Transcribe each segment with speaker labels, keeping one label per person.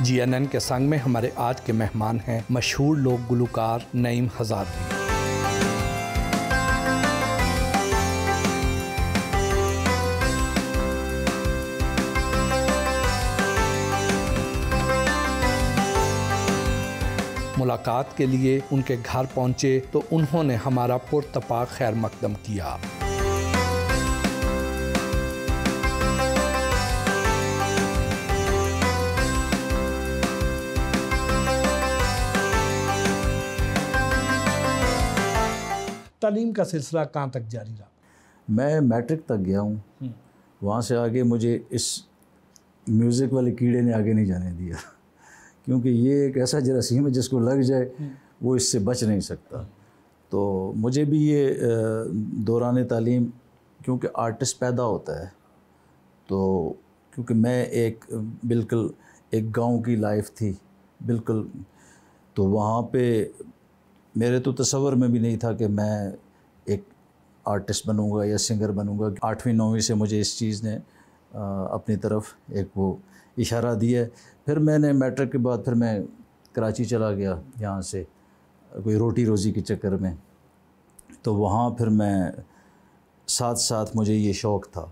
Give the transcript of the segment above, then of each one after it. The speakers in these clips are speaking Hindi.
Speaker 1: GNN के संग में हमारे आज के मेहमान हैं मशहूर लोक गुलकार नईम हजारी। मुलाकात के लिए उनके घर पहुंचे तो उन्होंने हमारा पुरतपा खैर मकदम किया। तालीम का सिलसिला कहाँ तक जारी रहा?
Speaker 2: मैं मैट्रिक तक गया हूँ। वहाँ से आगे मुझे इस म्यूज़िक वाले कीड़े ने आगे नहीं जाने दिया, क्योंकि ये एक ऐसा जरासीम है जिसको लग जाए वो इससे बच नहीं सकता। तो मुझे भी ये दौरान तालीम, क्योंकि आर्टिस्ट पैदा होता है, तो क्योंकि मैं बिल्कुल एक गांव की लाइफ थी बिल्कुल, तो वहाँ पे मेरे तो तसव्वुर में भी नहीं था कि मैं एक आर्टिस्ट बनूंगा या सिंगर बनूंगा। 8वीं 9वीं से मुझे इस चीज़ ने अपनी तरफ एक वो इशारा दिया। फिर मैंने मैट्रिक के बाद फिर मैं कराची चला गया यहाँ से कोई रोटी रोज़ी के चक्कर में। तो वहाँ फिर मैं साथ साथ मुझे ये शौक़ था,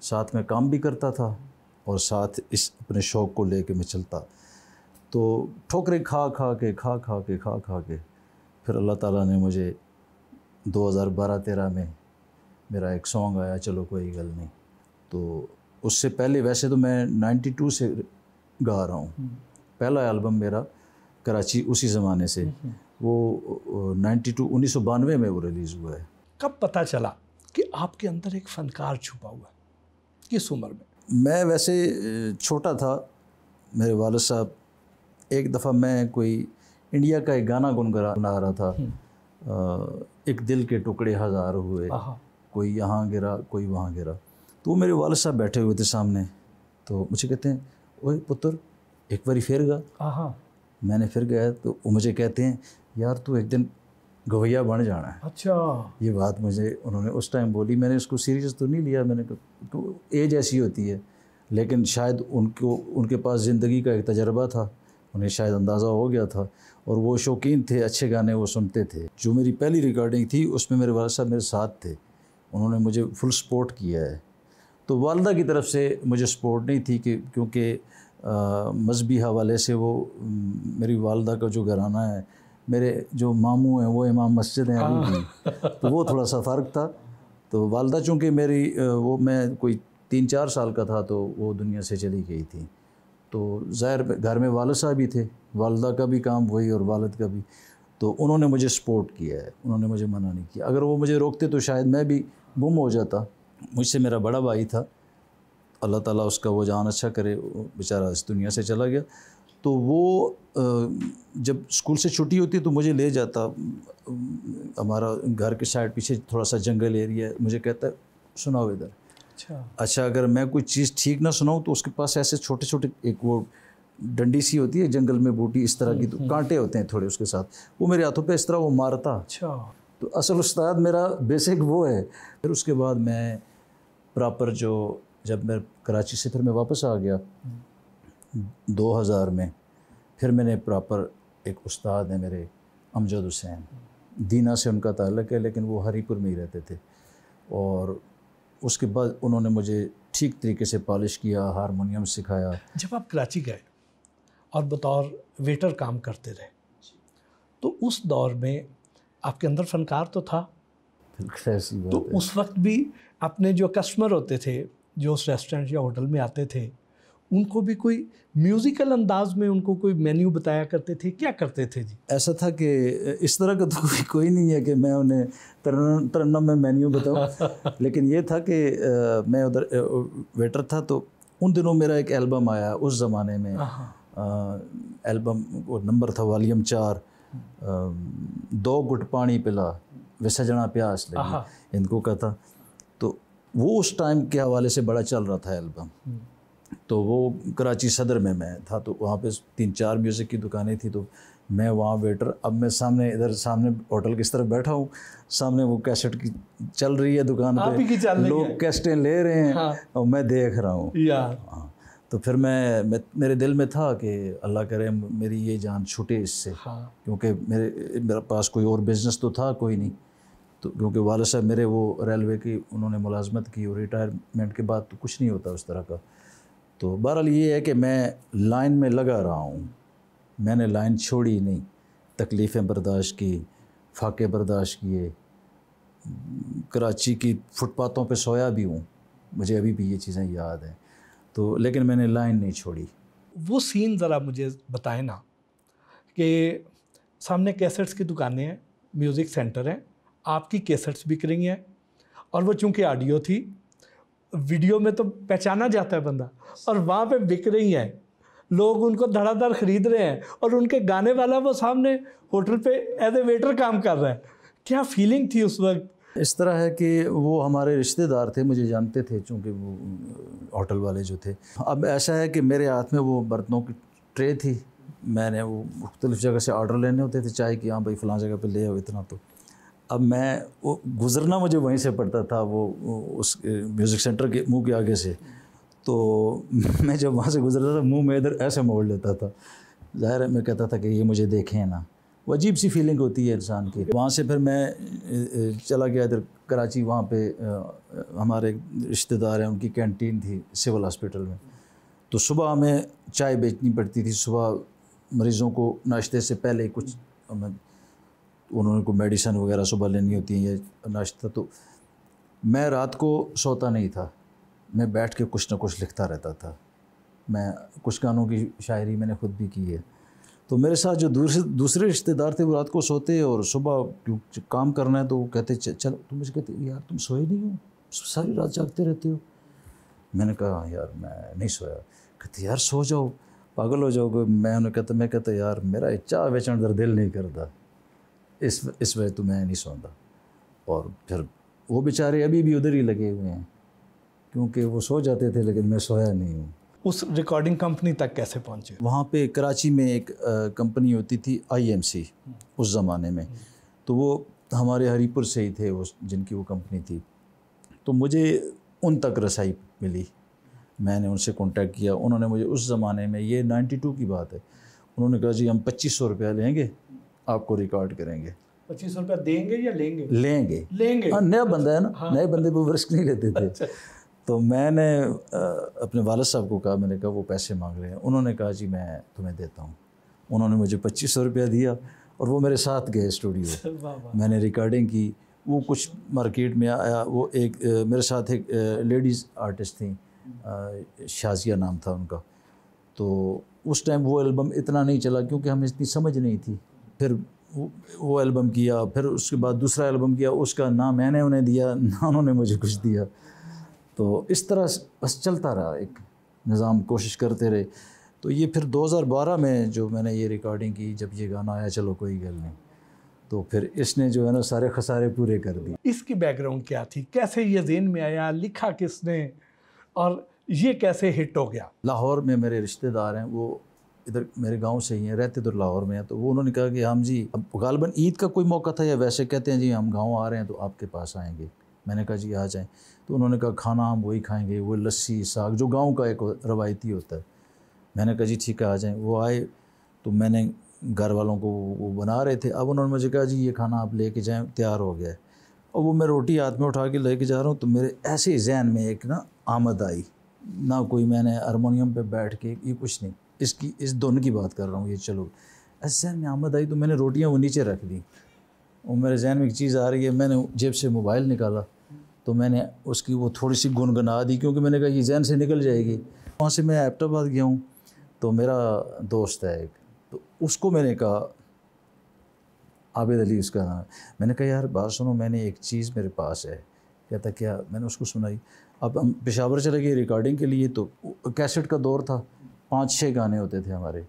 Speaker 2: साथ में काम भी करता था और साथ इस अपने शौक़ को लेके मैं चलता। तो ठोकरें खा खा के फिर अल्लाह ताला ने मुझे 2012-13 में मेरा एक सॉन्ग आया, चलो कोई गल नहीं। तो उससे पहले वैसे तो मैं 92 से गा रहा हूँ। पहला एल्बम मेरा कराची उसी ज़माने से, वो 1992 में वो रिलीज़ हुआ है।
Speaker 1: कब पता चला कि आपके अंदर एक फ़नकार छुपा हुआ है? किस उम्र में?
Speaker 2: मैं वैसे छोटा था। मेरे वालिद साहब, एक दफ़ा मैं कोई इंडिया का एक गाना गुनगुना रहा था, एक दिल के टुकड़े हज़ार हुए, कोई यहाँ गिरा कोई वहाँ गिरा। तो मेरे वालिद साहब बैठे हुए थे सामने, तो मुझे कहते हैं, ओए पुत्र एक बारी फिर गा। मैंने फिर गया तो वो मुझे कहते हैं, यार तू एक दिन गवैया बन जाना है।
Speaker 1: अच्छा।
Speaker 2: ये बात मुझे उन्होंने उस टाइम बोली। मैंने उसको सीरियस तो नहीं लिया, मैंने कहा तो एज ऐसी होती है, लेकिन शायद उनके पास ज़िंदगी का एक तजर्बा था, उन्हें शायद अंदाज़ा हो गया था और वो शौकीन थे, अच्छे गाने वो सुनते थे। जो मेरी पहली रिकॉर्डिंग थी उसमें मेरे वालिद साहब मेरे साथ थे, उन्होंने मुझे फुल सपोर्ट किया है। तो वालिदा की तरफ से मुझे सपोर्ट नहीं थी कि क्योंकि मजहबी हवाले से वो मेरी वालिदा का जो घराना है, मेरे जो मामू हैं वो इमाम मस्जिद हैं अभी भी, तो वो थोड़ा सा फ़र्क था। तो वालिदा चूँकि मेरी मैं कोई 3-4 साल का था तो वो दुनिया से चली गई थी। तो ज़ाहिर घर में वालिद साहब भी थे, वालिदा का भी काम वही और वालिद का भी, तो उन्होंने मुझे सपोर्ट किया है, उन्होंने मुझे मना नहीं किया। अगर वो मुझे रोकते तो शायद मैं भी गुम हो जाता। मुझसे मेरा बड़ा भाई था, अल्लाह ताला उसका वो जान अच्छा करे, बेचारा इस दुनिया से चला गया। तो वो जब स्कूल से छुट्टी होती तो मुझे ले जाता, हमारा घर के साइड पीछे थोड़ा सा जंगल एरिया है, मुझे कहता है सुनाओ इधर। अच्छा अगर मैं कोई चीज़ ठीक ना सुनाऊँ तो उसके पास ऐसे छोटे छोटे एक वो डंडी सी होती है जंगल में, बूटी इस तरह की, तो कांटे होते हैं थोड़े उसके साथ, वो मेरे हाथों पे इस तरह वो मारता।
Speaker 1: अच्छा।
Speaker 2: तो असल उस्ताद मेरा बेसिक वो है। फिर उसके बाद मैं प्रॉपर जब मैं कराची से फिर मैं वापस आ गया 2000 में, फिर मैंने प्रॉपर एक उस्ताद हैं मेरे अमजद हुसैन, दीना से उनका ताल्लुक़ है लेकिन वो हरीपुर में ही रहते थे, और उसके बाद उन्होंने मुझे ठीक तरीके से पॉलिश किया, हारमोनियम सिखाया।
Speaker 1: जब आप कराची गए और बतौर वेटर काम करते रहे, तो उस दौर में आपके अंदर फ़नकार तो था?
Speaker 2: बिल्कुल ऐसी बात
Speaker 1: तो
Speaker 2: है।
Speaker 1: उस वक्त भी अपने जो कस्टमर होते थे जो उस रेस्टोरेंट या होटल में आते थे, उनको भी कोई म्यूज़िकल अंदाज में उनको कोई मेन्यू बताया करते थे, क्या करते थे जी?
Speaker 2: ऐसा था कि इस तरह का तो कोई नहीं है कि मैं उन्हें तरन्नुम में मेन्यू बताऊं लेकिन ये था कि मैं उधर वेटर था, तो उन दिनों मेरा एक एल्बम आया उस ज़माने में। एल्बम वो नंबर था वॉल्यूम 4, 2 गुट पानी पिला वे सजना प्यास लगी, इनको का था। तो वो उस टाइम के हवाले से बड़ा चल रहा था एल्बम। तो वो कराची सदर में मैं था, तो वहाँ पे 3-4 म्यूज़िक की दुकानें थी, तो मैं वहाँ वेटर, अब मैं इधर सामने होटल की तरफ बैठा हूँ, सामने वो कैसेट की चल रही है दुकान पे, लोग कैसेटें ले रहे हैं और मैं देख रहा हूँ।
Speaker 1: यार।
Speaker 2: हाँ, तो फिर मेरे दिल में था कि अल्लाह करे मेरी ये जान छूटे इससे।
Speaker 1: हाँ।
Speaker 2: क्योंकि मेरे पास कोई और बिज़नेस तो था कोई नहीं, तो क्योंकि वालिद साहब मेरे वो रेलवे की उन्होंने मुलाजमत की और रिटायरमेंट के बाद तो कुछ नहीं होता उस तरह का। तो बहरहाल ये है कि मैं लाइन में लगा रहा हूँ, मैंने लाइन छोड़ी नहीं, तकलीफ़ें बर्दाश्त की, फाके बर्दाश्त किए, कराची की फुटपाथों पे सोया भी हूँ, मुझे अभी भी ये चीज़ें याद हैं। तो लेकिन मैंने लाइन नहीं छोड़ी।
Speaker 1: वो सीन ज़रा मुझे बताएं ना कि सामने कैसेट्स की दुकानें हैं, म्यूज़िक सेंटर हैं, आपकी कैसेट्स बिक रही हैं, और वो चूँकि ऑडियो थी, वीडियो में तो पहचाना जाता है बंदा, और वहाँ पे बिक रही हैं, लोग उनको धड़ाधड़ ख़रीद रहे हैं, और उनके गाने वाला वो सामने होटल पे एज ए वेटर काम कर रहा है। क्या फीलिंग थी उस वक्त?
Speaker 2: इस तरह है कि वो हमारे रिश्तेदार थे, मुझे जानते थे चूँकि वो होटल वाले जो थे। अब ऐसा है कि मेरे हाथ में वो बर्तनों की ट्रे थी, मैंने वो मुख्तलिफ़ जगह से ऑर्डर लेने होते थे चाय की, हाँ भाई फ़लाँ जगह पे ले आओ इतना। तो अब मैं वो गुज़रना मुझे वहीं से पड़ता था, वो उस म्यूज़िक सेंटर के मुंह के आगे से। तो मैं जब वहाँ से गुज़रता था मुंह में इधर ऐसे मोड़ लेता था, ज़ाहिर है मैं कहता था कि ये मुझे देखें ना, वो अजीब सी फीलिंग होती है इंसान की। वहाँ से फिर मैं चला गया इधर कराची, वहाँ पे हमारे रिश्तेदार हैं, उनकी कैंटीन थी सिविल हॉस्पिटल में। तो सुबह हमें चाय बेचनी पड़ती थी, सुबह मरीज़ों को नाश्ते से पहले कुछ उन्होंने को मेडिसिन वगैरह सुबह लेनी होती है या नाश्ता। तो मैं रात को सोता नहीं था, मैं बैठ के कुछ ना कुछ लिखता रहता था। मैं कुछ गानों की शायरी मैंने ख़ुद भी की है। तो मेरे साथ जो दूसरे रिश्तेदार थे वो रात को सोते और सुबह काम करना है तो वो कहते चल, तुम मुझे कहते यार तुम सोए नहीं हो, सारी रात जागते रहते हो। मैंने कहा यार मैं नहीं सोया। कहते यार सो जाओ, पागल हो जाओगे। मैं कहता यार मेरा चाह बेचण दर दिल नहीं करता, इस वजह तो मैं नहीं सोता। और फिर वो बेचारे अभी भी उधर ही लगे हुए हैं, क्योंकि वो सो जाते थे लेकिन मैं सोया नहीं हूँ।
Speaker 1: उस रिकॉर्डिंग कंपनी तक कैसे पहुँचे?
Speaker 2: वहाँ पे कराची में एक कंपनी होती थी IMC उस ज़माने में, तो वो हमारे हरीपुर से ही थे, वो जिनकी वो कंपनी थी। तो मुझे उन तक रसाई मिली, मैंने उनसे कांटेक्ट किया। उन्होंने मुझे उस ज़माने में, ये 92 की बात है, उन्होंने कहा जी हम 2500 रुपया लेंगे, आपको रिकॉर्ड करेंगे।
Speaker 1: 2500 रुपया देंगे या लेंगे?
Speaker 2: लेंगे। हाँ, नया बंदा है ना,
Speaker 1: हाँ।
Speaker 2: नए बंदे पर रिस्क नहीं लेते थे।
Speaker 1: अच्छा।
Speaker 2: तो मैंने अपने वालिद साहब को कहा, मैंने कहा वो पैसे मांग रहे हैं। उन्होंने कहा जी मैं तुम्हें देता हूँ। उन्होंने मुझे 2500 रुपया दिया और वो मेरे साथ गए स्टूडियो। मैंने रिकॉर्डिंग की, वो कुछ मार्केट में आया। वो एक मेरे साथ एक लेडीज़ आर्टिस्ट थी, शाजिया नाम था उनका। तो उस टाइम वो एल्बम इतना नहीं चला क्योंकि हमें इतनी समझ नहीं थी। फिर वो एल्बम किया, फिर उसके बाद दूसरा एल्बम किया, उसका ना मैंने उन्हें दिया ना उन्होंने मुझे कुछ दिया। तो इस तरह बस चलता रहा एक निज़ाम, कोशिश करते रहे। तो ये फिर 2012 में जो मैंने ये रिकॉर्डिंग की, जब ये गाना आया चलो कोई गल नहीं, तो फिर इसने जो है ना सारे खसारे पूरे कर दिए।
Speaker 1: इसकी बैकग्राउंड क्या थी, कैसे ये ज़हन में आया, लिखा किसने, और ये कैसे हिट हो गया?
Speaker 2: लाहौर में मेरे रिश्तेदार हैं, वो इधर मेरे गांव से ही हैं, रहते तो लाहौर में हैं। तो वो उन्होंने कहा कि हम जी, अब गालिबन ईद का कोई मौका था या वैसे कहते हैं जी हम गाँव आ रहे हैं तो आपके पास आएँगे। मैंने कहा जी आ जाएँ। तो उन्होंने कहा खाना हम वही खाएंगे, वो लस्सी साग जो गांव का एक रवायती होता है। मैंने कहा जी ठीक है आ जाएँ। वो आए तो मैंने घर वालों को वो बना रहे थे। अब उन्होंने मुझे कहा जी ये खाना आप लेके जाएं, तैयार हो गया है। और वो मैं रोटी हाथ में उठा के लेके जा रहा हूँ तो मेरे ऐसे जहन में एक ना आमद आई, ना कोई मैंने हारमोनियम पे बैठ के, ये कुछ नहीं, इस धुन की बात कर रहा हूँ, ये चलो ऐसे जहन में आमद आई। तो मैंने रोटियाँ वो नीचे रख दी और मेरे जहन में एक चीज़ आ रही है। मैंने जेब से मोबाइल निकाला तो मैंने उसकी वो थोड़ी सी गुनगुना दी, क्योंकि मैंने कहा ये जहन से निकल जाएगी। वहाँ से मैं एबटाबाद गया हूँ तो मेरा दोस्त है एक, तो उसको मैंने कहा, आबिद अली उसका नाम। मैंने कहा यार बात सुनो, मैंने एक चीज़ मेरे पास है। कहता क्या? मैंने उसको सुनाई। अब हम पेशावर चले गए रिकॉर्डिंग के लिए, तो कैसेट का दौर था, 5-6 गाने होते थे हमारे।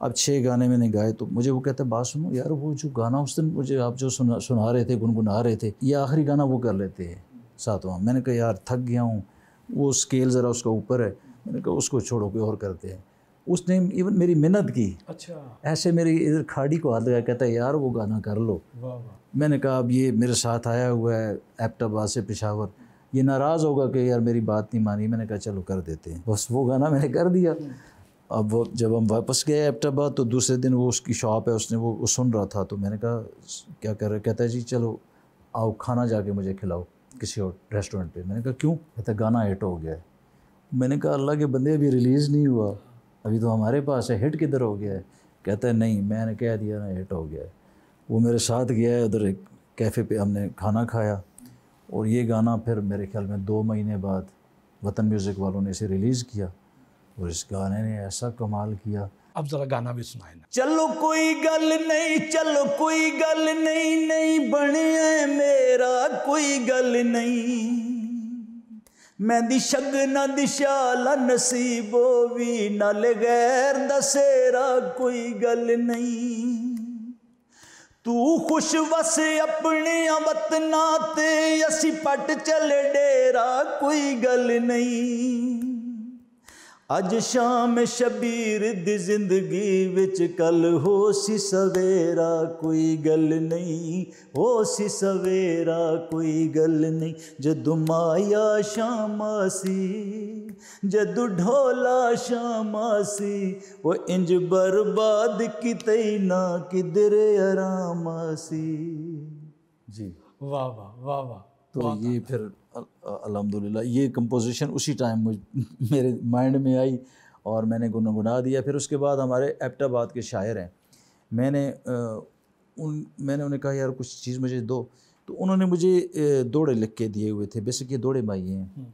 Speaker 2: अब 6 गाने मैंने गाए तो मुझे वो कहता बात सुनो यार, वो जो गाना उस दिन मुझे आप जो सुना रहे थे, गुनगुना रहे थे, ये आखिरी गाना वो कर लेते हैं सातवां। मैंने कहा यार थक गया हूँ, वो स्केल ज़रा उसका ऊपर है। मैंने कहा उसको छोड़ो, कोई और करते हैं। उसने इवन मेरी मिन्नत की।
Speaker 1: अच्छा।
Speaker 2: ऐसे मेरी इधर खाड़ी को हाथ लगा, कहता है यार वो गाना कर लो।
Speaker 1: वाह वाह।
Speaker 2: मैंने कहा अब ये मेरे साथ आया हुआ है एबटाबाद से पेशावर, ये नाराज़ होगा कि यार मेरी बात नहीं मानी। मैंने कहा चलो कर देते हैं, बस वो गाना मैंने कर दिया। अब वो जब हम वापस गए एबटाबाद तो दूसरे दिन वो उसकी शॉप है, उसने वो सुन रहा था, तो मैंने कहा क्या कर रहे? कहता है जी चलो आओ खाना जाके मुझे खिलाओ किसी और रेस्टोरेंट पे। मैंने कहा क्यों? कहता गाना हिट हो गया है। मैंने कहा अल्लाह के बंदे अभी रिलीज़ नहीं हुआ, अभी तो हमारे पास है, हिट किधर हो गया है? कहता है नहीं मैंने कह दिया ना हिट हो गया है। वो मेरे साथ गया है उधर एक कैफ़े पे, हमने खाना खाया और ये गाना फिर मेरे ख्याल में 2 महीने बाद वतन म्यूज़िक वालों ने इसे रिलीज़ किया और इस गाने ने ऐसा कमाल किया।
Speaker 1: अब ज़रा गाना भी सुनाए ना।
Speaker 2: चलो कोई गल नहीं, चलो कोई गल नहीं, नहीं बने मेरा कोई गल नहीं, मैं दी शगना दिशाला नसीबो भी नाले गैर दसेरा कोई गल नहीं, तू खुश वस अपने वतना ते असी पट चले डेरा कोई गल नहीं, अज शाम शबीर दी जिंदगी विच कल हो सी सवेरा कोई गल नहीं, हो सी सवेरा कोई गल नहीं, जदू माया शामासी जदू ढोला शामासी वो इंज बर्बाद किते ना किधरे आरामासी। जी
Speaker 1: वाह वाह वाह वाह।
Speaker 2: तो ये फिर अल्हम्दुलिल्लाह ये कंपोजिशन उसी टाइम मेरे माइंड में आई और मैंने गुनगुना दिया। फिर उसके बाद हमारे एबटाबाद के शायर हैं, मैंने उन्हें कहा यार कुछ चीज़ मुझे दो, तो उन्होंने मुझे दोड़े लिख के दिए हुए थे। बेसिक ये दोड़े माई हैं,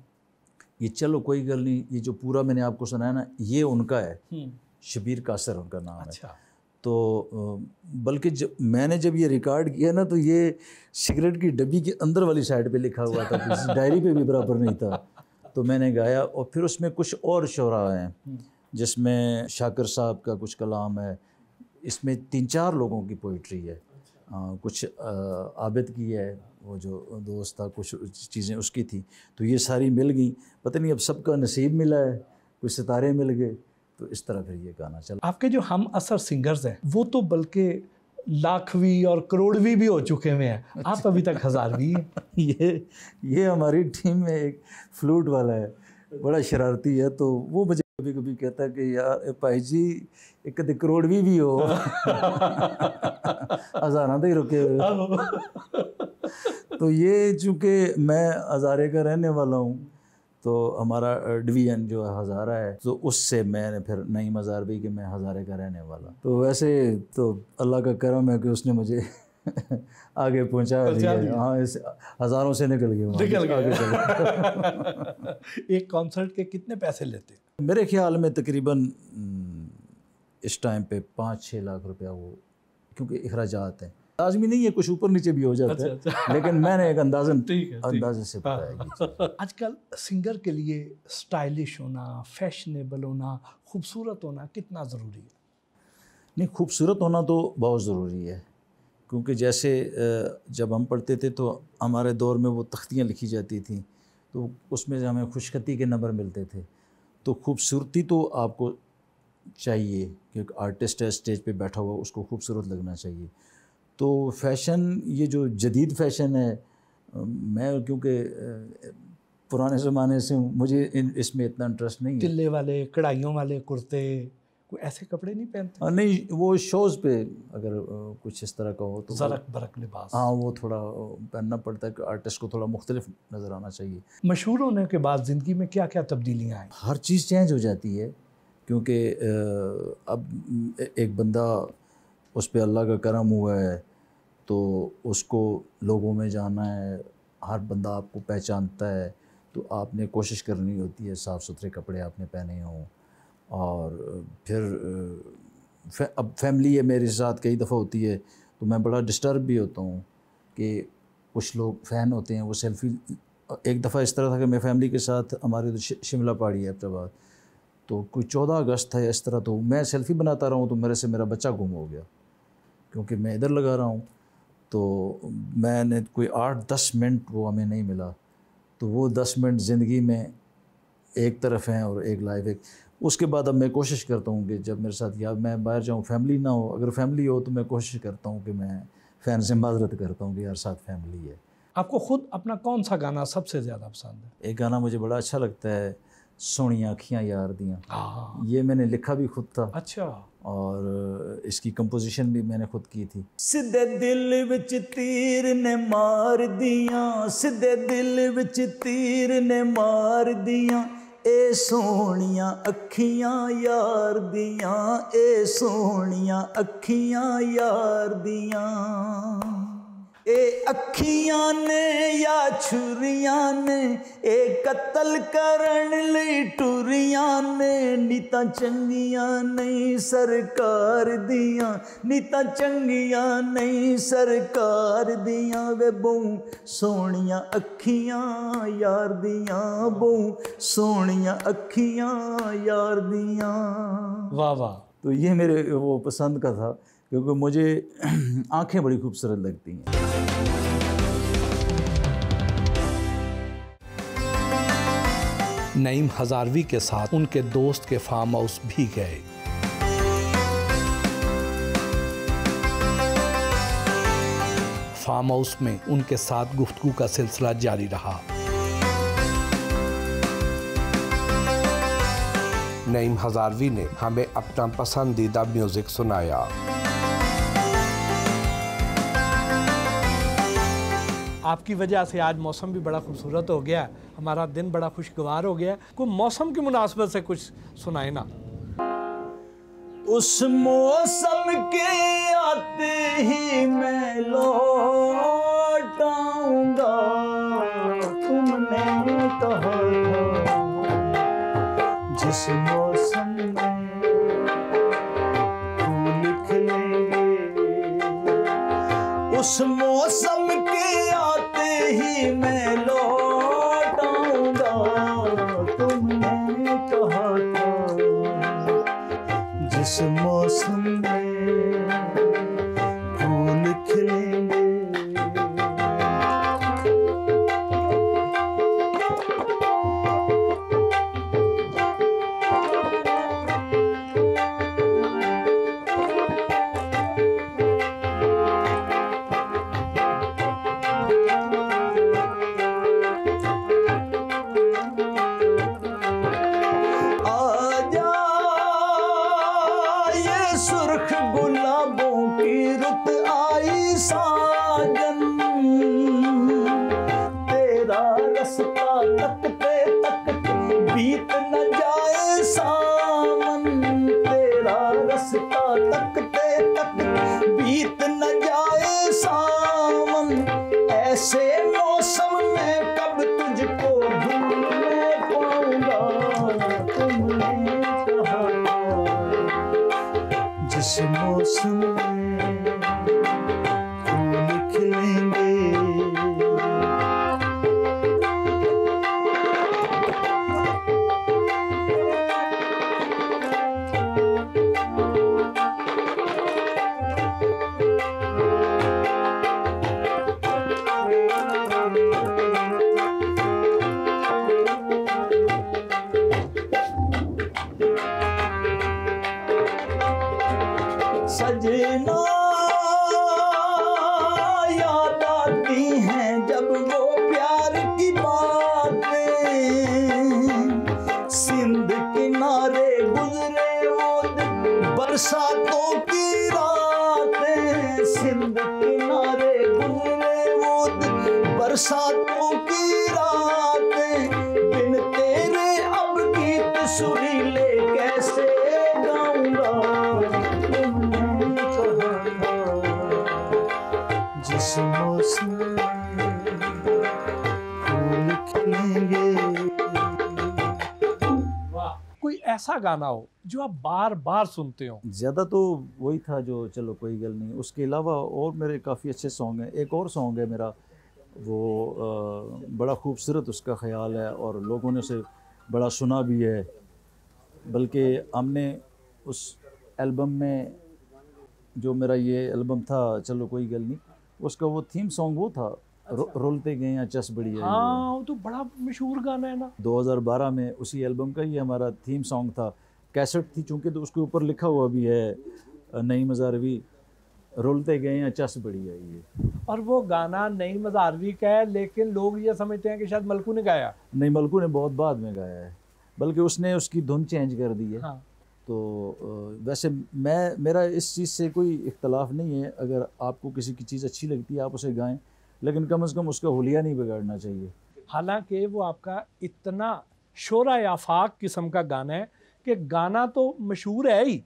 Speaker 2: ये चलो कोई गल नहीं, ये जो पूरा मैंने आपको सुनाया ना ये उनका है, शबीर कासर उनका नाम है। तो बल्कि मैंने जब ये रिकॉर्ड किया ना तो ये सिगरेट की डब्बी के अंदर वाली साइड पे लिखा हुआ था, किसी डायरी पे भी बराबर नहीं था। तो मैंने गाया और फिर उसमें कुछ और शुरा हैं जिसमें शाकिर साहब का कुछ कलाम है, इसमें 3-4 लोगों की पोइट्री है, कुछ आबिद की है, वो जो दोस्त था कुछ चीज़ें उसकी थी। तो ये सारी मिल गई, पता नहीं अब सबका नसीब मिला है, कुछ सितारे मिल गए, तो इस तरह फिर ये गाना चला।
Speaker 1: आपके जो हम असर सिंगर्स हैं वो तो बल्कि लाखवीं और करोड़वीं भी हो चुके हुए हैं, आप अभी तक हज़ारवीं हैं।
Speaker 2: ये हमारी टीम में एक फ्लूट वाला है, बड़ा शरारती है, तो वो मुझे कभी कभी कहता है कि यार भाई जी एक कदे करोड़वीं भी हो हज़ारा तो ही रुके हुए। तो ये चूँकि मैं हज़ारे का रहने वाला हूँ तो हमारा डिवीज़न जो है हज़ारा है, तो उससे मैंने फिर नईम हज़ारवी कि मैं हज़ारे का रहने वाला। तो वैसे तो अल्लाह का करम है कि उसने मुझे आगे पहुंचा दिया। हाँ, इस हज़ारों से निकल गया।
Speaker 1: एक कॉन्सर्ट के कितने पैसे लेते?
Speaker 2: मेरे ख्याल में तकरीबन इस टाइम पे 5-6 लाख रुपया वो, क्योंकि अखराजात हैं, लाजमी नहीं है, कुछ ऊपर नीचे भी हो जाता है। लेकिन मैंने एक अंदाज़े से बताया।
Speaker 1: आजकल सिंगर के लिए स्टाइलिश होना, फैशनेबल होना, खूबसूरत होना कितना ज़रूरी है?
Speaker 2: नहीं, खूबसूरत होना तो बहुत ज़रूरी है, क्योंकि जैसे जब हम पढ़ते थे तो हमारे दौर में वो तख्तियाँ लिखी जाती थी, तो उसमें हमें खुशखती के नंबर मिलते थे। तो खूबसूरती तो आपको चाहिए, क्योंकि आर्टिस्ट है स्टेज पे बैठा हुआ, उसको खूबसूरत लगना चाहिए। तो फ़ैशन, ये जो जदीद फ़ैशन है, मैं क्योंकि पुराने ज़माने से मुझे इसमें इतना इंटरेस्ट नहीं है।
Speaker 1: तिल्ले वाले, कढ़ाइयों वाले कुर्ते, कोई ऐसे कपड़े नहीं पहनते?
Speaker 2: नहीं, वो शोज़ पे अगर कुछ इस तरह का हो तो
Speaker 1: ज़रक बरक लिबास,
Speaker 2: हाँ वो थोड़ा पहनना पड़ता है कि आर्टिस्ट को थोड़ा मुख्तलिफ नज़र आना चाहिए।
Speaker 1: मशहूर होने के बाद ज़िंदगी में क्या क्या तब्दीलियाँ आई?
Speaker 2: हर चीज़ चेंज हो जाती है, क्योंकि अब एक बंदा, उस पर अल्लाह का करम हुआ है तो उसको लोगों में जाना है, हर बंदा आपको पहचानता है, तो आपने कोशिश करनी होती है साफ़ सुथरे कपड़े आपने पहने हों। और फिर अब फैमिली है मेरे साथ, कई दफ़ा होती है तो मैं बड़ा डिस्टर्ब भी होता हूँ कि कुछ लोग फ़ैन होते हैं, वो सेल्फ़ी, एक दफ़ा इस तरह था कि मैं फैमिली के साथ, हमारे शिमला पहाड़ी है एबटाबाद, तो कोई 14 अगस्त था या इस तरह, तो मैं सेल्फ़ी बनाता रहा हूँ तो मेरे से मेरा बच्चा गुम हो गया, क्योंकि मैं इधर लगा रहा हूँ। तो मैंने कोई 8-10 मिनट वो हमें नहीं मिला, तो वो 10 मिनट ज़िंदगी में एक तरफ हैं और एक लाइफ एक। उसके बाद अब मैं कोशिश करता हूँ कि जब मेरे साथ या मैं बाहर जाऊँ, फैमिली ना हो, अगर फैमिली हो तो मैं कोशिश करता हूँ कि मैं फ़ैन से माज़रत करता हूँ कि यार साथ फैमिली है,
Speaker 1: आपको खुद अपना कौन सा गाना सबसे ज़्यादा पसंद है?
Speaker 2: एक गाना मुझे बड़ा अच्छा लगता है, सोनिया अखियाँ यार दियाँ।
Speaker 1: हाँ।
Speaker 2: ये मैंने लिखा भी खुद था
Speaker 1: अच्छा।
Speaker 2: और इसकी कंपोजिशन भी मैंने खुद की थी। सिद्धे दिल विच तीर ने मार दियाँ, सिद्धे दिल विच तीर ने मार दियाँ, ए सोनिया अखियाँ यार दियाँ, ए सोनिया अखियाँ यार दियाँ। ए अखियां ने या छुरियां ने, ए कत्ल करन लई टुरियां ने, नीतां चंगियां नहीं सरकार दियां, नीतां चंगियां नहीं सरकार दियां, वे बहु सोहणियां अखियां यार दियां, बहु सोहणियां अखियां यार दियां।
Speaker 1: वाह वाह।
Speaker 2: तो ये मेरे वो पसंद का था, क्योंकि मुझे आंखें बड़ी खूबसूरत लगती हैं।
Speaker 1: नईम हजारवी के साथ उनके दोस्त के फार्म हाउस भी गए। फार्म हाउस में उनके साथ गुफ्तगू का सिलसिला जारी रहा। नईम हजारवी ने हमें अपना पसंदीदा म्यूजिक सुनाया। आपकी वजह से आज मौसम भी बड़ा खूबसूरत हो गया, हमारा दिन बड़ा खुशगवार हो गया। कोई मौसम की मुनासबत से कुछ सुनाए ना।
Speaker 2: उस मौसम के आते ही मैं लौट आऊंगा, तुमने कहा था जिस मौसम में फूल खिलेंगे, उस मौसम के आते ही मैं लौट आऊंगा, तुमने कहा था जिस मौसम में फूल खिलेंगे। सुर्ख गुलाबों की रुत आई साजन, तेरा रास्ता तकते तकते बीत न जाए सावन, तेरा रास्ता तकते तकते बीत न जाए सावन, ऐसे मौसम में कब तुझको भूल पाऊंगा, तुमने कहा जिस मौसम में फूल खिलेंगे। सजना याद आती हैं जब वो प्यार की बातें, सिंध किनारे गुजरे वो बरसातों की रातें, सिंध किनारे गुजरे वो बरसातों की रातें, बिन तेरे अब गीत सुरीले कैसे गाऊंगा, जिस मौसम में फूल खिलेंगे।
Speaker 1: वाह। कोई ऐसा गाना हो जो आप बार बार सुनते हो?
Speaker 2: ज़्यादा तो वही था जो चलो कोई गल नहीं, उसके अलावा और मेरे काफ़ी अच्छे सॉन्ग हैं। एक और सॉन्ग है मेरा, वो बड़ा खूबसूरत उसका ख्याल है और लोगों ने उसे बड़ा सुना भी है, बल्कि हमने उस एल्बम में, जो मेरा ये एल्बम था चलो कोई गल नहीं, उसका वो थीम सॉन्ग वो था, रोलते गए या चस बड़ी है।
Speaker 1: हाँ, वो तो बड़ा मशहूर गाना है ना।
Speaker 2: 2012 में उसी एल्बम का ये हमारा थीम सॉन्ग था। कैसेट थी चूँकि, तो उसके ऊपर लिखा हुआ भी है नईम हजारवी, रोलते गए या चस बड़ी है ये।
Speaker 1: और वो गाना नई मज़ारवी का है, लेकिन लोग ये समझते हैं कि शायद मलकू ने गाया।
Speaker 2: नहीं, मलकू ने बहुत बाद में गाया है, बल्कि उसने उसकी धुन चेंज कर दी है।
Speaker 1: हाँ।
Speaker 2: तो वैसे मेरा इस चीज़ से कोई इख्तलाफ नहीं है, अगर आपको किसी की चीज़ अच्छी लगती है आप उसे गाएं, लेकिन कम से कम उसका हुलिया नहीं बिगाड़ना चाहिए।
Speaker 1: हालांकि वो आपका इतना शोरा आफाक किस्म का गाना है कि गाना तो मशहूर है ही,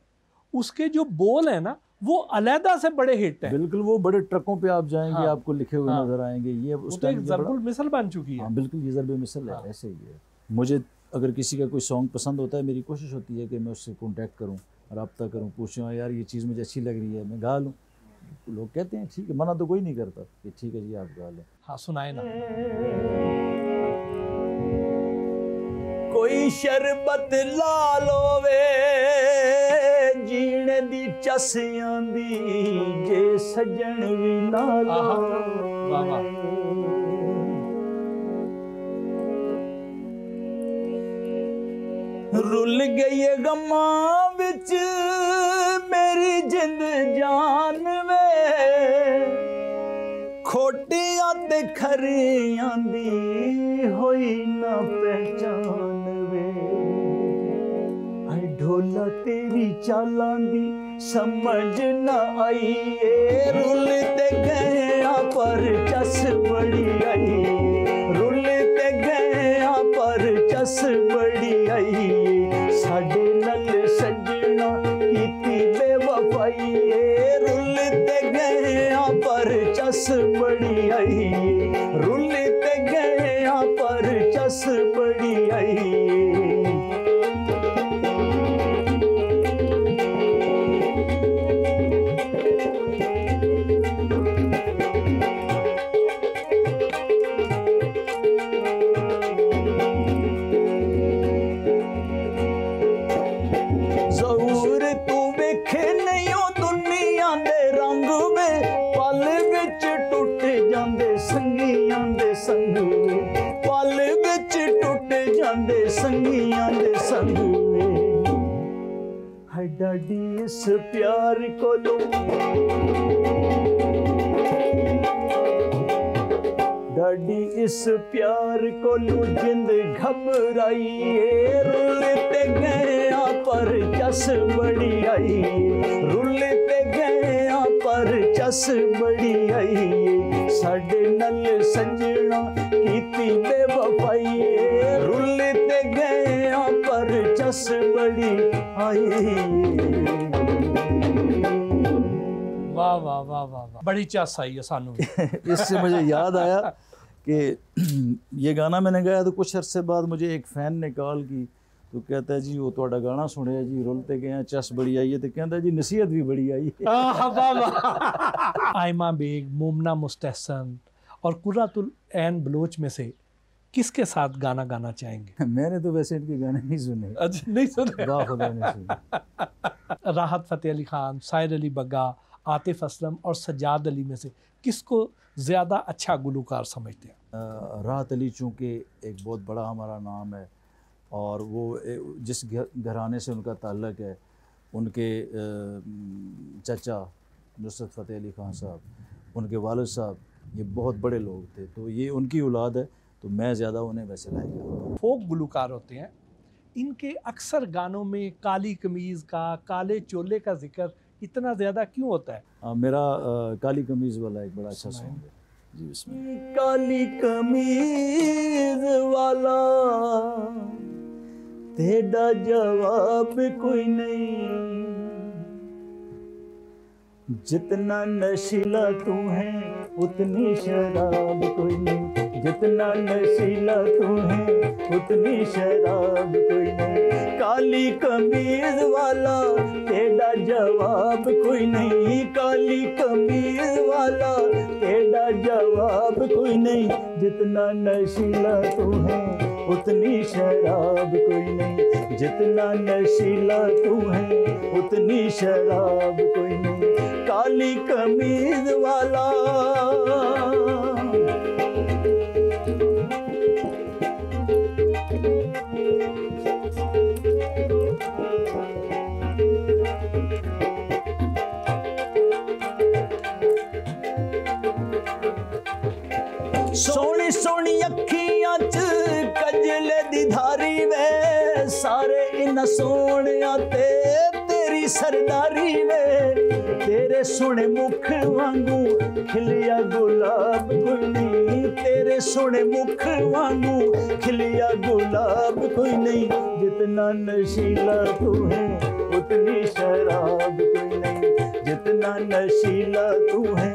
Speaker 1: उसके जो बोल है ना वो अलहदा से बड़े हिट हैं।
Speaker 2: बिल्कुल, वो बड़े ट्रकों पे आप जाएंगे,
Speaker 1: हाँ।
Speaker 2: आपको लिखे हुए नजर आएंगे। ये
Speaker 1: वो तो एक ज़रबुल मिसल बन चुकी है।
Speaker 2: हाँ बिल्कुल, ये ज़रबुल मिसल है। ऐसे ही है। मुझे अगर किसी का कोई सॉन्ग पसंद होता है, मेरी कोशिश होती है कि मैं उससे कॉन्टैक्ट करूँ, रब्ता करूँ, पूछूँ यार ये चीज़ मुझे अच्छी लग रही है, मैं गा लूँ। लोग कहते हैं ठीक है, मना तो कोई नहीं करता कि ठीक है जी आप गा लें।
Speaker 1: हाँ, सुनाए ना।
Speaker 2: कोई शरबत ला लो वे जीने दी चसियां दी, जे सजन भी ना लो। रुल गई गम्मा विच मेरी जिंद जान वे, खोटियां ते खरियां दी होई ना पहचान वे। हाय ढोला तेरी चालां दी समझ ना आई, रुल ते गया पर चस बड़ी आई, रुल ते गया पर चस बड़ी आई, साडे नल सजना कीती बेवफाई, रुल ते गया पर चस बड़ी आई, रुल ते गया पर चस बड़ी आई। डाडी इस प्यार को लो, डाडी इस प्यार को लो जिंद घबराई, रुलते गया पर चस बड़ी आई, रुलते गया पर चस बड़ी आई, साडे नल सजना कीती बेवफाई, रुलते गया पर चस बड़ी आई।
Speaker 1: वाह वाह वाह वाह वाह, बड़ी चस आई है सानू।
Speaker 2: इससे मुझे याद आया कि ये गाना मैंने गाया तो कुछ अरसे बाद मुझे एक फ़ैन ने कॉल की, तो कहता है जी वो तुहाडा गाना सुनिया जी, रुलते गए चस बड़ी आई है, तो कहता जी नसीहत भी बड़ी आई है।
Speaker 1: आयमा बेग, मुमना मुस्तहसन और कुर्रतुल ऐन बलोच में से किसके साथ गाना गाना चाहेंगे?
Speaker 2: मैंने तो वैसे इनके गाने नहीं सुने।
Speaker 1: अच्छा, नहीं सुने?
Speaker 2: खुदा नहीं सुने।
Speaker 1: राहत फ़तेह अली ख़ान, साहिर अली बग्गा, आतिफ असलम और सज्जाद अली में से किसको ज़्यादा अच्छा गुलूकार समझते हैं?
Speaker 2: राहत अली चूँकि एक बहुत बड़ा हमारा नाम है, और वो जिस घराने से उनका ताल्लुक़ है, उनके चचा नुसरत फ़तेह अली ख़ान साहब, उनके वालिद साहब, ये बहुत बड़े लोग थे, तो ये उनकी औलाद है, तो मैं ज़्यादा उन्हें वैसे लाइक करता हूँ।
Speaker 1: फोक गुलूकार होते हैं, इनके अक्सर गानों में काली कमीज़ का, काले चोले का जिक्र इतना ज़्यादा क्यों होता है?
Speaker 2: मेरा काली कमीज़ वाला एक बड़ा अच्छा सॉन्ग है जी। इसमें काली कमीज़ वाला तेरा जवाब कोई नहीं, जितना नशीला तू है उतनी शराब कोई नहीं, जितना नशीला तू है उतनी शराब कोई नहीं, काली कमीज वाला तेरा जवाब कोई नहीं, काली कमीज वाला तेरा जवाब कोई नहीं, जितना नशीला तू है उतनी शराब कोई नहीं, जितना नशीला तू है उतनी शराब कोई नहीं, काली कमीज वाला। सोनी सोनी अखियां च कजले दी धारी वे सारे इन सोनिया ते तेरी सरदारी वे तेरे सोने मुख वांगू खिलिया गुलाब कोई नहीं तेरे सोने मुख वांगू खिलिया गुलाब कोई नहीं जितना नशीला तू है उतनी शराब कोई नहीं जितना नशीला तू है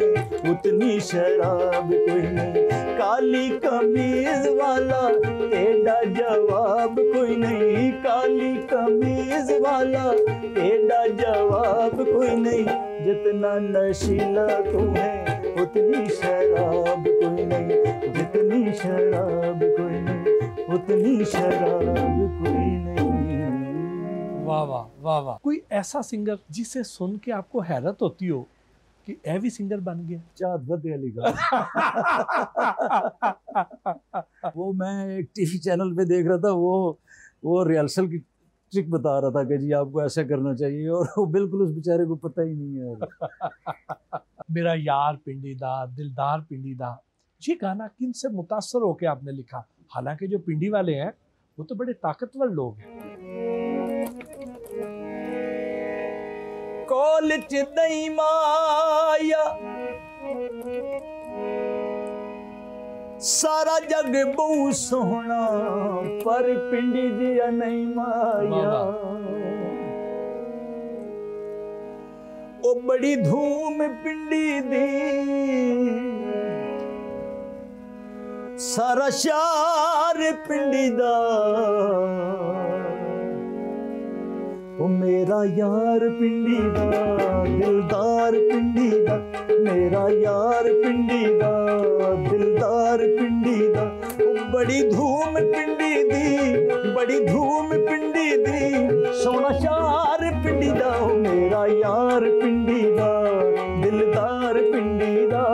Speaker 2: उतनी शराब कोई नहीं काली कमीज वाला तेरा जवाब कोई नहीं काली कमीज वाला तेरा जवाब कोई नहीं जितना नशीला तू है उतनी शराब कोई नहीं जितनी शराब कोई नहीं उतनी शराब कोई नहीं।
Speaker 1: वाह वाह वाह वाह। कोई ऐसा सिंगर जिसे सुन के आपको हैरत होती हो कि ए भी सिंगर बन गया?
Speaker 2: चाँद फतेह अली का वो मैं एक टीवी चैनल पे देख रहा था वो रिहर्सल की ट्रिक बता रहा था कि जी आपको ऐसा करना चाहिए और वो बिल्कुल उस बेचारे को पता ही नहीं है।
Speaker 1: मेरा यार पिंडी दा दिलदार पिंडी दा, ये गाना किन से मुतासर होकर आपने लिखा? हालांकि जो पिंडी वाले हैं वो तो बड़े ताकतवर लोग हैं।
Speaker 2: कॉलेज नहीं माया सारा जग बहु सोहना पर पिंडी जिया नहीं माया ओ बड़ी धूम पिंडी दी सारा शार पिंडी दा ओ मेरा यार पिंडी दा दिलदार पिंडी दा मेरा यार पिंडी दा दिलदार पिंडी दा ओ बड़ी धूम पिंडी दी बड़ी धूम पिंडी दी सोना शार पिंडी दा ओ मेरा यार पिंडी दा दिलदार पिंडी दा।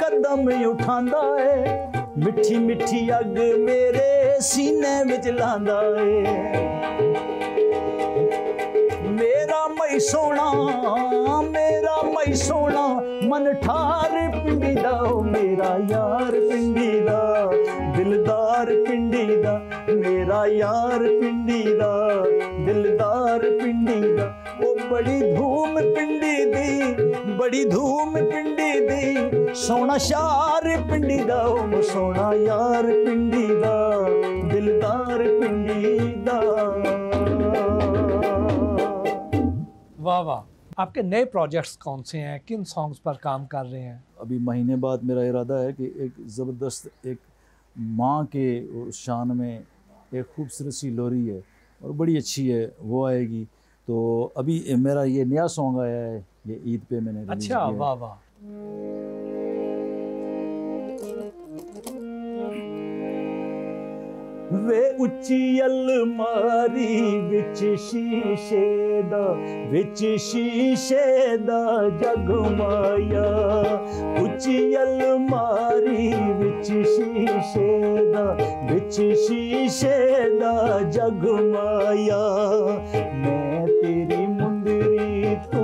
Speaker 2: कदम उठांदा है मिठी मिठी अग मेरे सीने विच लांदा है मेरा मई सोना मन ठार पिंडी दा मेरा यार पिंडी दा दिलदार पिंडी दा मेरा यार पिंडी दा दिलदार पिंडी दा ओ बड़ी धूम पिंडी दी बड़ी धूम पिंडी दी सोना शार पिंडी दा ओ सोना यार पिंडी दा दिलदार पिंडी दा।
Speaker 1: वाह वाह। आपके नए प्रोजेक्ट्स कौन से हैं? किन सॉन्ग्स पर काम कर रहे हैं?
Speaker 2: अभी महीने बाद मेरा इरादा है कि एक ज़बरदस्त एक माँ के शान में एक खूबसूरत सी लोरी है और बड़ी अच्छी है वो आएगी। तो अभी मेरा ये नया सॉन्ग आया है ये ईद पे मैंने रिलीज किया।
Speaker 1: अच्छा वाह वाह।
Speaker 2: वे उच्ची अलमारी विच शीशे दा जगमाया उच्ची अलमारी विच शीशे दा जगमाया मैं तेरी मुंदरी तू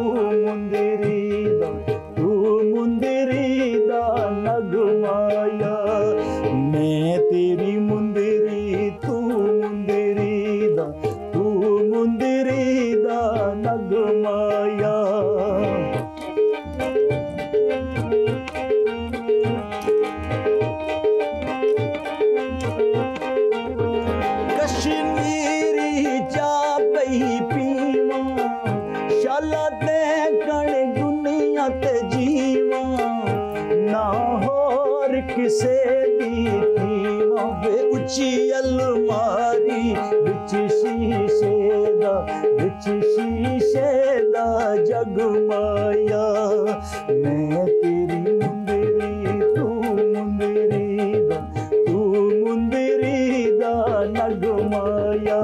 Speaker 2: मुंदरी दा नगमाया मैं तेरी मुंदरी तू मुंदरी दा नगमाया। कश्मीरी चा पई पीवा शाला ते कण दुनिया ते जीवा ना होर किसे दी थीवा वे उच्ची अलमारी विच शीशे दा जगमाया मैं तेरी मुंदरी तू मुंदरी दा नगमाया।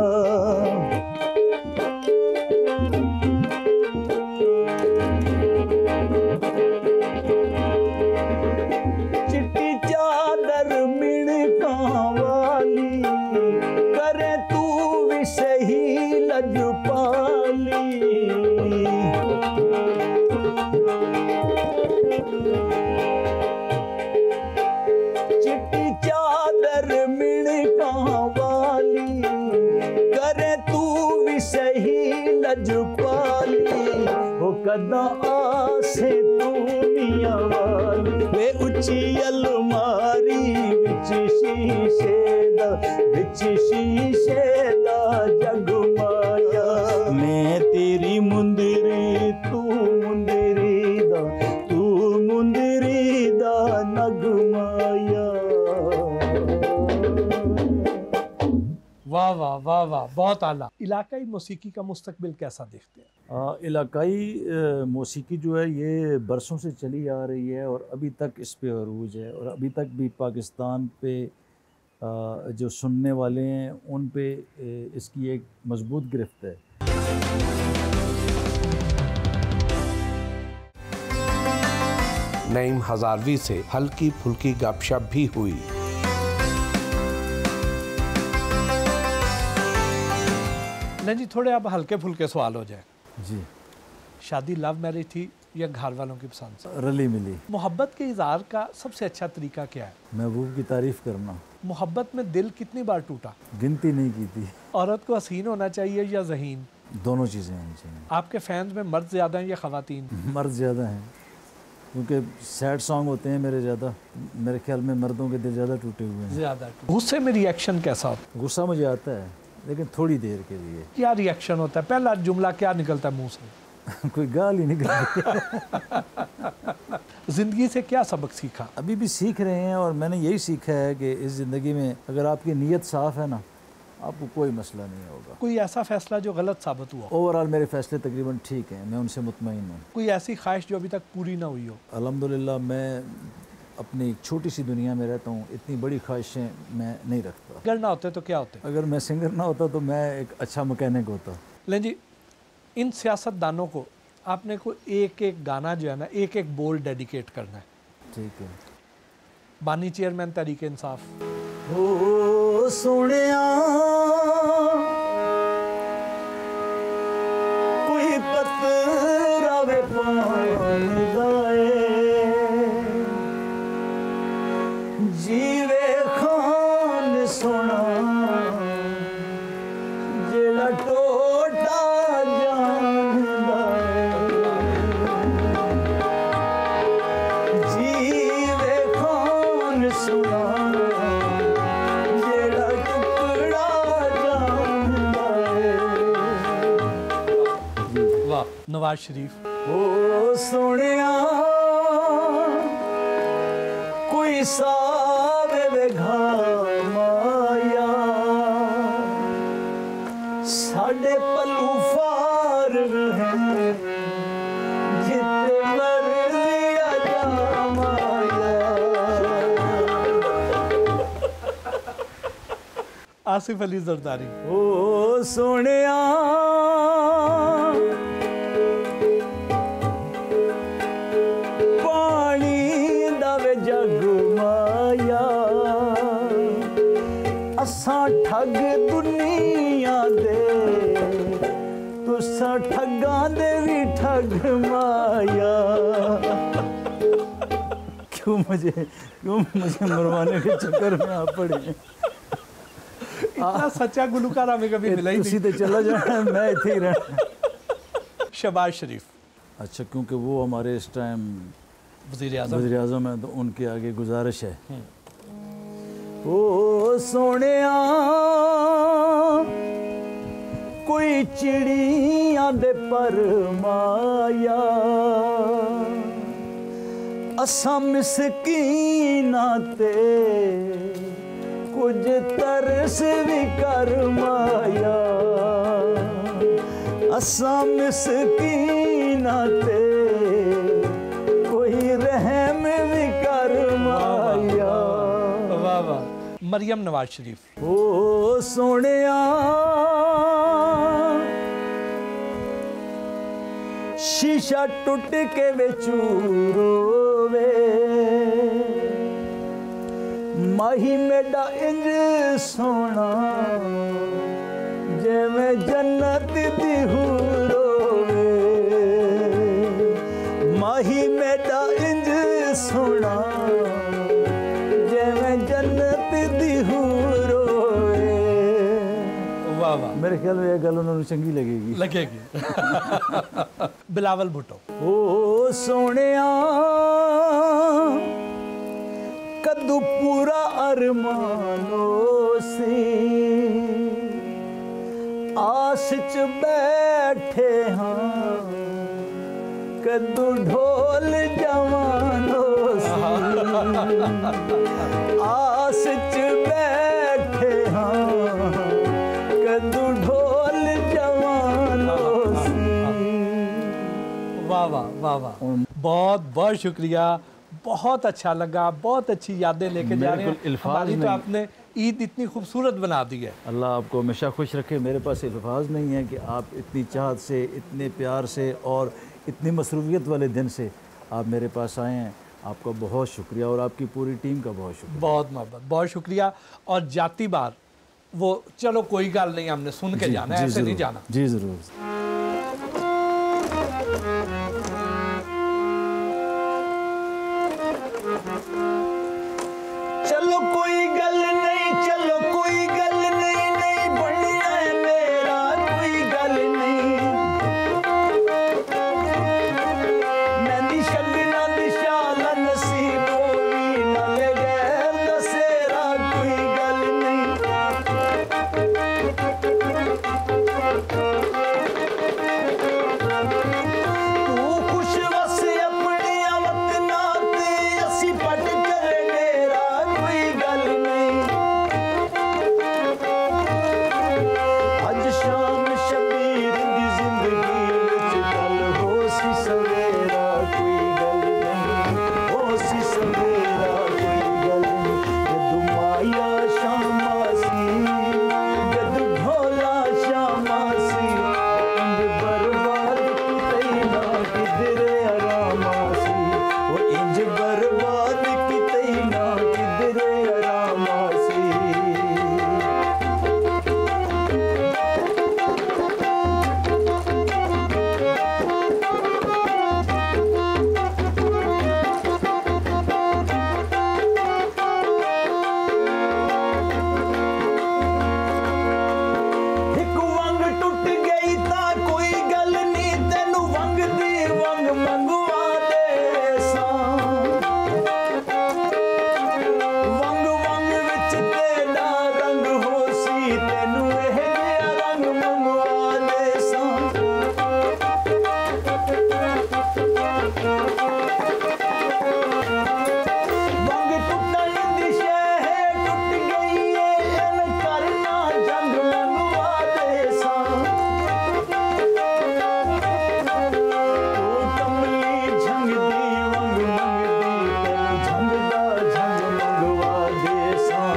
Speaker 2: चिट्टी चादर मिणकां कदा आसे तू मियां वाली वे उच्ची अलमारी विच शीशे दा जगमाया मैं तेरी मुंदरी तू मुंदरी दा नगमाया।
Speaker 1: वाह वाह वाह वाह, बहुत आला। इलाकाई मौसीकी का मुस्तकबिल कैसा देखते हैं?
Speaker 2: इलाकाई मौसीकी जो है ये बरसों से चली आ रही है और अभी तक इस पे अरूज है, और अभी तक भी पाकिस्तान पे जो सुनने वाले हैं उन पे इसकी एक मजबूत गिरफ्त है।
Speaker 3: नईम हजारवी से हल्की फुल्की गपशप भी हुई।
Speaker 1: नहीं जी, थोड़े अब हल्के फुल्के सवाल हो जाए।
Speaker 2: जी,
Speaker 1: शादी लव मैरिज थी या घर वालों की पसंद से?
Speaker 2: रली मिली।
Speaker 1: मोहब्बत के इजहार का सबसे अच्छा तरीका क्या है?
Speaker 2: महबूब की तारीफ करना।
Speaker 1: मोहब्बत में दिल कितनी बार टूटा?
Speaker 2: गिनती नहीं की थी।
Speaker 1: औरत को हसीन होना चाहिए या ज़हीन?
Speaker 2: दोनों चीज़ें होनी चाहिए।
Speaker 1: आपके फैंस में मर्द ज़्यादा हैं या ख़वातीन?
Speaker 2: मर्द ज़्यादा हैं, क्योंकि सैड सॉन्ग होते हैं मेरे ज़्यादा। मेरे ख्याल में मर्दों के दिल ज़्यादा टूटे हुए हैं।
Speaker 1: ज़्यादा। गुस्से में रिएक्शन कैसा होता है?
Speaker 2: गुस्सा मुझे आता है, लेकिन थोड़ी देर के लिए।
Speaker 1: क्या रिएक्शन होता है? पहला जुमला क्या निकलता है मुंह से?
Speaker 2: कोई गाल ही निकलती।
Speaker 1: ज़िंदगी से क्या सबक सीखा?
Speaker 2: अभी भी सीख रहे हैं, और मैंने यही सीखा है कि इस ज़िंदगी में अगर आपकी नीयत साफ़ है ना, आपको कोई मसला नहीं होगा।
Speaker 1: कोई ऐसा फैसला जो गलत साबित हुआ?
Speaker 2: ओवरऑल मेरे फैसले तकरीबन ठीक हैं, मैं उनसे मुतमईन हूँ।
Speaker 1: कोई ऐसी ख्वाहिश जो अभी तक पूरी ना हुई हो?
Speaker 2: अल्हम्दुलिल्लाह मैं अपनी एक छोटी सी दुनिया में रहता हूँ, इतनी बड़ी ख्वाहिशें मैं नहीं रखता।
Speaker 1: अगर ना होते तो क्या होते?
Speaker 2: अगर मैं सिंगर ना होता तो मैं एक अच्छा मैकेनिक होता।
Speaker 1: लें जी, इन सियासतदानों को आपने को एक एक गाना जो है ना, एक एक बोल डेडिकेट करना है।
Speaker 2: ठीक है।
Speaker 1: बानी चेयरमैन तहरीक इंसाफ।
Speaker 2: ओ सोनिया कोई पतरावे पान गाए जीवे खान सोना जेड़ा टोटा जानदा जीवे खान सोना जेड़ा टुकड़ा जानदा
Speaker 1: वाह। नवाज शरीफ।
Speaker 2: ओ सोनिया कोई सावे वेघा माया साढ़े पल्लू फार हैं जिते मर्जी आजा माया।
Speaker 1: आसिफ अली जरदारी।
Speaker 2: ओ सोनिया असां ठग दुनिया दे तुसां ठगा दे भी ठग माया। क्यों मुझे मरवाने के चक्कर में आप पड़े?
Speaker 1: इतना सच्चा गुलकार हमें कभी मिला ही नहीं।
Speaker 2: सीधे चला जाना, मैं इथे ही रहना।
Speaker 1: शहबाज शरीफ।
Speaker 2: अच्छा, क्योंकि वो हमारे इस टाइम
Speaker 1: वज़ीर
Speaker 2: आज़म है, तो उनके आगे गुजारिश है। ओ सोनिया कोई चिड़ियां दे पर माया असां मिसकीना ते कुछ तरस भी कर माया। असां मिसकीना ते कोई रहम भी कर माया।
Speaker 1: वाह वाह। मरियम नवाज शरीफ।
Speaker 2: ओ सोनिया शीशा टूट के बेचूरोवे माही मेरा इंज सोना जिवें जन्नत दी हुरोवे माही मेरा इंज सोना जिवें जन्नत दी हुरोवे।
Speaker 1: वाह वाह,
Speaker 2: मेरे ख्याल में यह गल उन्होंने चंगी लगेगी।
Speaker 1: बिलावल भुट्टो।
Speaker 2: ओ सोनिया कदू पूरा अरमानो सी, आस च बैठे हाँ कदू ढोल जवानो सी, आस च बैठे हाँ कदू ढोल जवानो सी।
Speaker 1: वाह वाह वाह वाह, बहुत बहुत शुक्रिया, बहुत अच्छा लगा, बहुत अच्छी यादें लेके जा रहे हैं। हमारी तो आपने ईद इतनी खूबसूरत बना दी है।
Speaker 2: अल्लाह आपको हमेशा खुश रखे। मेरे पास अल्फाज नहीं है कि आप इतनी चाहत से, इतने प्यार से और इतनी मसरूफियत वाले दिन से आप मेरे पास आए हैं। आपका बहुत शुक्रिया और आपकी पूरी टीम का बहुत शुक्रिया।
Speaker 1: बहुत मोहब्बत, बहुत शुक्रिया। और जाती बार वो चलो कोई गल नहीं, हमने सुन के जाना है, ऐसे नहीं जाना।
Speaker 2: जी ज़रूर।
Speaker 4: चलो कोई गल नहीं, चलो कोई गल नहीं, नहीं बढ़िया है मेरा कोई गल नहीं। मेरी शगना दिशाला नसीब होवी न लगे दसेरा कोई गल नहीं। तू खुश वस अपनी वतना ते असी पट चले मेरा कोई गल नहीं। अज शाम शबीर दी जिंदगी विच गल हो सी सवेरा कोई गल नहीं, हो सी सवेरा कोई गल नहीं। जदू माया शामा सी, जदू ढोला शामा सी, इंज बर्बाद किते ना किधरे आरामा सी, वो इंज बर्बाद किते ना किधरे आरामा सी। एक वंग टुट गई ता कोई गल नहीं, तेनू वंग दी वंग मंगवा दे सां। वंग वंग विच तेरा रंग हो सी, तेनू एह जिहा रंग मंगवा दे सां। वंग टुटण दी शह टुट गई है, इन करना जंग मंगवा दे सां। ओ कमली झंगदी वंग मंगदी, तेनू झंगदा झंग मंगवा दे सां,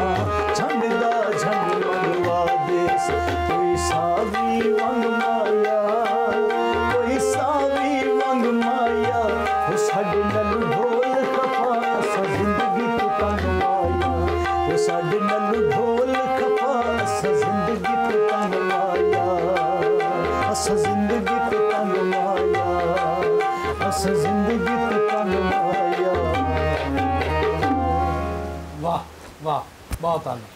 Speaker 4: झंगदा झंग मंगवा दे सां। कोई सावी वंग माया, कोई सावी वंग माया, वो साडे नाल ढोल खफा असा जिंदगी तो तंग माया, वो साडे नाल ढोल खफा असा जिंदगी तो तंग माया, असा जिंदगी तो तंग माया, असा जिंदगी तो तंग माया।
Speaker 1: वाह वाह, बहुत आला।